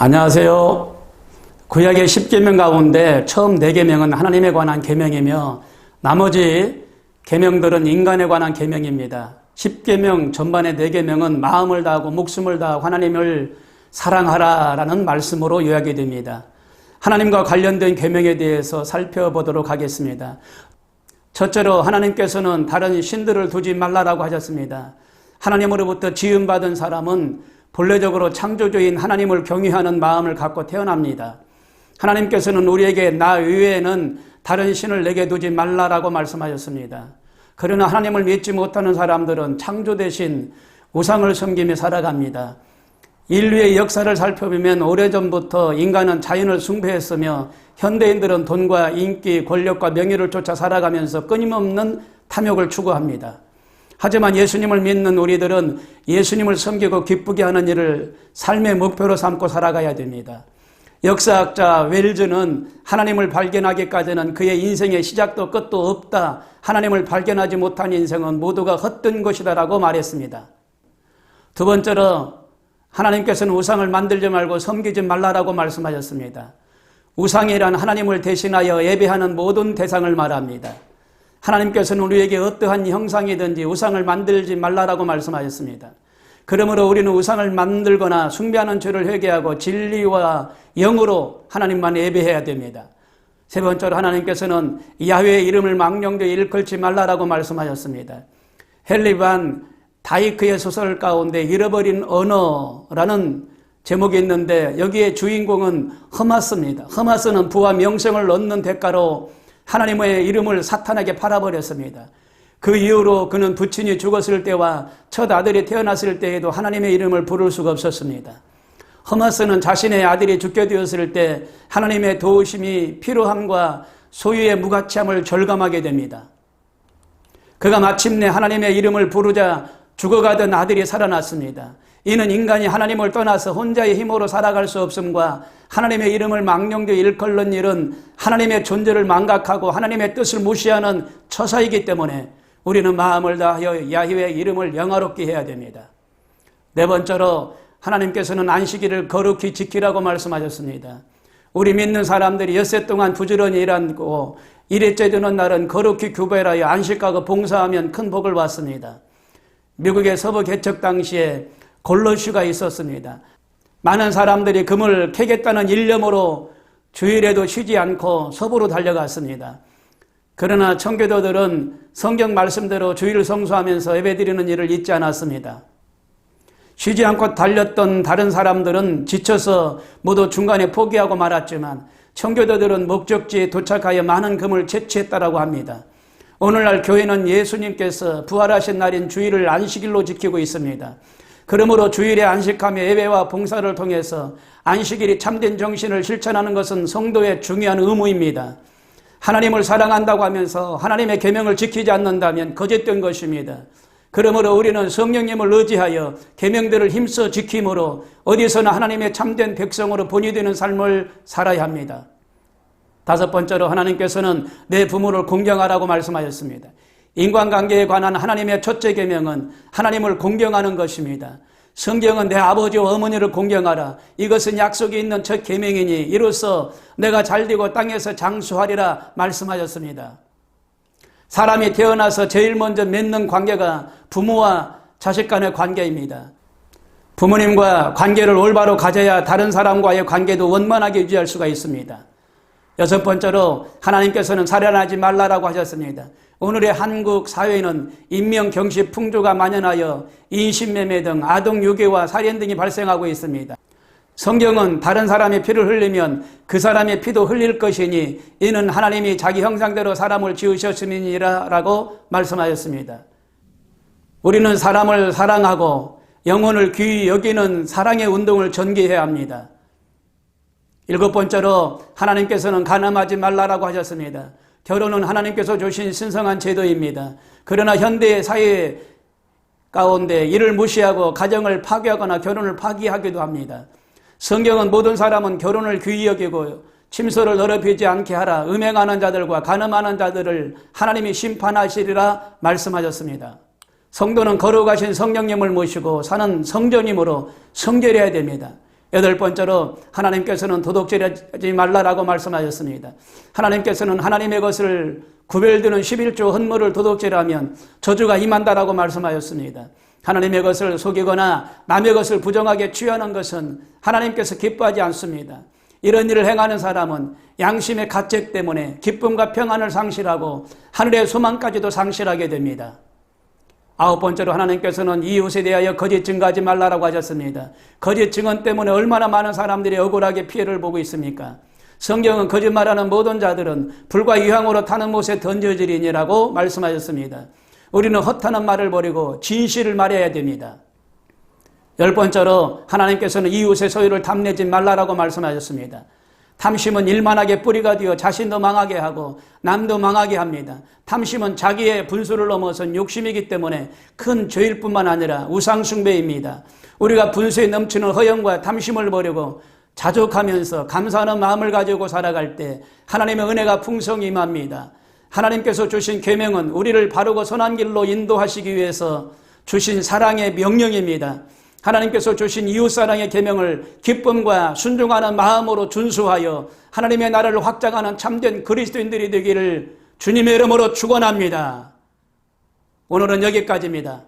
안녕하세요. 구약의 10계명 가운데 처음 4계명은 하나님에 관한 계명이며 나머지 계명들은 인간에 관한 계명입니다. 10계명 전반의 4계명은 마음을 다하고 목숨을 다하고 하나님을 사랑하라라는 말씀으로 요약이 됩니다. 하나님과 관련된 계명에 대해서 살펴보도록 하겠습니다. 첫째로 하나님께서는 다른 신들을 두지 말라라고 하셨습니다. 하나님으로부터 지음받은 사람은 본래적으로 창조주인 하나님을 경외하는 마음을 갖고 태어납니다. 하나님께서는 우리에게 나 외에는 다른 신을 내게 두지 말라라고 말씀하셨습니다. 그러나 하나님을 믿지 못하는 사람들은 창조 대신 우상을 섬기며 살아갑니다. 인류의 역사를 살펴보면 오래전부터 인간은 자연을 숭배했으며 현대인들은 돈과 인기, 권력과 명예를 쫓아 살아가면서 끊임없는 탐욕을 추구합니다. 하지만 예수님을 믿는 우리들은 예수님을 섬기고 기쁘게 하는 일을 삶의 목표로 삼고 살아가야 됩니다. 역사학자 웰즈는 하나님을 발견하기까지는 그의 인생의 시작도 끝도 없다. 하나님을 발견하지 못한 인생은 모두가 헛된 것이다 라고 말했습니다. 두 번째로 하나님께서는 우상을 만들지 말고 섬기지 말라라고 말씀하셨습니다. 우상이란 하나님을 대신하여 예배하는 모든 대상을 말합니다. 하나님께서는 우리에게 어떠한 형상이든지 우상을 만들지 말라라고 말씀하셨습니다. 그러므로 우리는 우상을 만들거나 숭배하는 죄를 회개하고 진리와 영으로 하나님만 예배해야 됩니다. 세 번째로 하나님께서는 야훼의 이름을 망령되이 일컬지 말라라고 말씀하셨습니다. 헨리 반 다이크의 소설 가운데 잃어버린 언어라는 제목이 있는데 여기에 주인공은 허마스입니다. 허마스는 부와 명성을 얻는 대가로 하나님의 이름을 사탄에게 팔아버렸습니다. 그 이후로 그는 부친이 죽었을 때와 첫 아들이 태어났을 때에도 하나님의 이름을 부를 수가 없었습니다. 허마스는 자신의 아들이 죽게 되었을 때 하나님의 도우심이 필요함과 소유의 무가치함을 절감하게 됩니다. 그가 마침내 하나님의 이름을 부르자 죽어가던 아들이 살아났습니다. 이는 인간이 하나님을 떠나서 혼자의 힘으로 살아갈 수 없음과 하나님의 이름을 망령되이 일컬는 일은 하나님의 존재를 망각하고 하나님의 뜻을 무시하는 처사이기 때문에 우리는 마음을 다하여 야훼의 이름을 영화롭게 해야 됩니다. 네 번째로 하나님께서는 안식일을 거룩히 지키라고 말씀하셨습니다. 우리 믿는 사람들이 엿새 동안 부지런히 일하고 일일째 되는 날은 거룩히 규별하여 안식하고 봉사하면 큰 복을 받습니다. 미국의 서부 개척 당시에 골로슈가 있었습니다. 많은 사람들이 금을 캐겠다는 일념으로 주일에도 쉬지 않고 서부로 달려갔습니다. 그러나 청교도들은 성경 말씀대로 주일을 성수하면서 예배드리는 일을 잊지 않았습니다. 쉬지 않고 달렸던 다른 사람들은 지쳐서 모두 중간에 포기하고 말았지만 청교도들은 목적지에 도착하여 많은 금을 채취했다고 합니다. 오늘날 교회는 예수님께서 부활하신 날인 주일을 안식일로 지키고 있습니다. 그러므로 주일에 안식하며 예배와 봉사를 통해서 안식일이 참된 정신을 실천하는 것은 성도의 중요한 의무입니다. 하나님을 사랑한다고 하면서 하나님의 계명을 지키지 않는다면 거짓된 것입니다. 그러므로 우리는 성령님을 의지하여 계명들을 힘써 지킴으로 어디서나 하나님의 참된 백성으로 본이 되는 삶을 살아야 합니다. 다섯 번째로 하나님께서는 내 부모를 공경하라고 말씀하셨습니다. 인간관계에 관한 하나님의 첫째 계명은 하나님을 공경하는 것입니다. 성경은 내 아버지와 어머니를 공경하라. 이것은 약속이 있는 첫 계명이니 이로써 내가 잘되고 땅에서 장수하리라 말씀하셨습니다. 사람이 태어나서 제일 먼저 맺는 관계가 부모와 자식 간의 관계입니다. 부모님과 관계를 올바로 가져야 다른 사람과의 관계도 원만하게 유지할 수가 있습니다. 여섯 번째로 하나님께서는 살인하지 말라라고 하셨습니다. 오늘의 한국 사회는 인명경시 풍조가 만연하여 인신매매 등 아동유괴와 살인 등이 발생하고 있습니다. 성경은 다른 사람의 피를 흘리면 그 사람의 피도 흘릴 것이니 이는 하나님이 자기 형상대로 사람을 지으셨음이니라 라고 말씀하셨습니다. 우리는 사람을 사랑하고 영혼을 귀히 여기는 사랑의 운동을 전개해야 합니다. 일곱 번째로 하나님께서는 간음하지 말라라고 하셨습니다. 결혼은 하나님께서 주신 신성한 제도입니다. 그러나 현대의 사회 가운데 이를 무시하고 가정을 파괴하거나 결혼을 파기하기도 합니다. 성경은 모든 사람은 결혼을 귀히 여기고 침소를 더럽히지 않게 하라. 음행하는 자들과 간음하는 자들을 하나님이 심판하시리라 말씀하셨습니다. 성도는 거룩하신 성령님을 모시고 사는 성전이므로 성결해야 됩니다. 8번째로 하나님께서는 도둑질하지 말라라고 말씀하셨습니다. 하나님께서는 하나님의 것을 구별되는 11조 헌물을 도둑질하면 저주가 임한다라고 말씀하셨습니다. 하나님의 것을 속이거나 남의 것을 부정하게 취하는 것은 하나님께서 기뻐하지 않습니다. 이런 일을 행하는 사람은 양심의 가책 때문에 기쁨과 평안을 상실하고 하늘의 소망까지도 상실하게 됩니다. 9번째로 하나님께서는 이웃에 대하여 거짓 증거하지 말라라고 하셨습니다. 거짓 증언 때문에 얼마나 많은 사람들이 억울하게 피해를 보고 있습니까? 성경은 거짓말하는 모든 자들은 불과 유황으로 타는 못에 던져지리니라고 말씀하셨습니다. 우리는 허탄한 말을 버리고 진실을 말해야 됩니다. 10번째로 하나님께서는 이웃의 소유를 탐내지 말라라고 말씀하셨습니다. 탐심은 일만하게 뿌리가 되어 자신도 망하게 하고 남도 망하게 합니다. 탐심은 자기의 분수를 넘어선 욕심이기 때문에 큰 죄일 뿐만 아니라 우상숭배입니다. 우리가 분수에 넘치는 허영과 탐심을 버리고 자족하면서 감사하는 마음을 가지고 살아갈 때 하나님의 은혜가 풍성히 임합니다. 하나님께서 주신 계명은 우리를 바르고 선한 길로 인도하시기 위해서 주신 사랑의 명령입니다. 하나님께서 주신 이웃사랑의 계명을 기쁨과 순종하는 마음으로 준수하여 하나님의 나라를 확장하는 참된 그리스도인들이 되기를 주님의 이름으로 축원합니다. 오늘은 여기까지입니다.